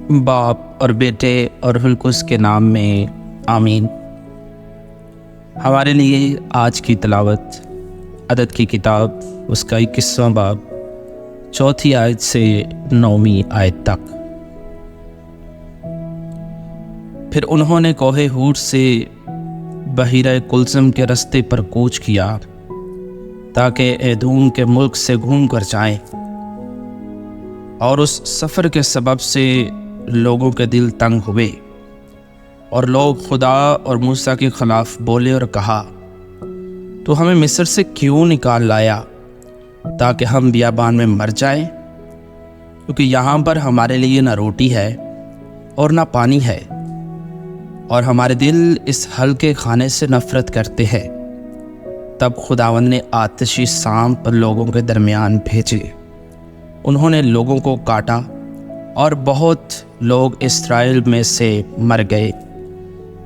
باپ اور بیٹے اور روح القدس کے نام میں آمین۔ ہمارے لیے آج کی تلاوت عدد کی کتاب اس کا 21واں باب 4 آیت سے 9 آیت تک۔ پھر انہوں نے کوہ ہور سے بحیرہ کلزم کے رستے پر کوچ کیا تاکہ ایدوم کے ملک سے گھوم کر جائیں، اور اس سفر کے سبب سے لوگوں کے دل تنگ ہوئے، اور لوگ خدا اور موسیٰ کے خلاف بولے اور کہا، تو ہمیں مصر سے کیوں نکال لایا تاکہ ہم بیابان میں مر جائیں؟ کیونکہ یہاں پر ہمارے لیے نہ روٹی ہے اور نہ پانی ہے، اور ہمارے دل اس ہلکے کھانے سے نفرت کرتے ہیں۔ تب خداوند نے آتشی سانپ لوگوں کے درمیان بھیجے، انہوں نے لوگوں کو کاٹا، اور بہت لوگ اسرائیل میں سے مر گئے۔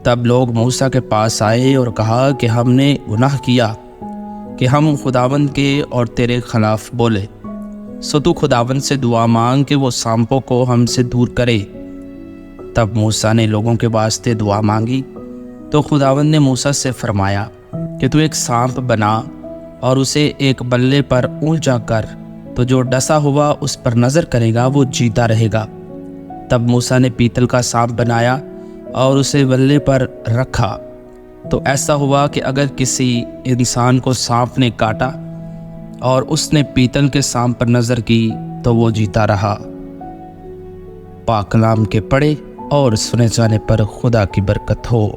تب لوگ موسیٰ کے پاس آئے اور کہا کہ ہم نے گناہ کیا کہ ہم خداوند کے اور تیرے خلاف بولے، سو تو خداوند سے دعا مانگ کہ وہ سانپوں کو ہم سے دور کرے۔ تب موسیٰ نے لوگوں کے واسطے دعا مانگی، تو خداوند نے موسیٰ سے فرمایا کہ تو ایک سانپ بنا اور اسے ایک بلے پر اونچا کر، تو جو ڈسا ہوا اس پر نظر کرے گا وہ جیتا رہے گا۔ تب موسیٰ نے پیتل کا سانپ بنایا اور اسے بلے پر رکھا، تو ایسا ہوا کہ اگر کسی انسان کو سانپ نے کاٹا اور اس نے پیتل کے سانپ پر نظر کی تو وہ جیتا رہا۔ پاک کلام کے پڑھے اور سنے جانے پر خدا کی برکت ہو۔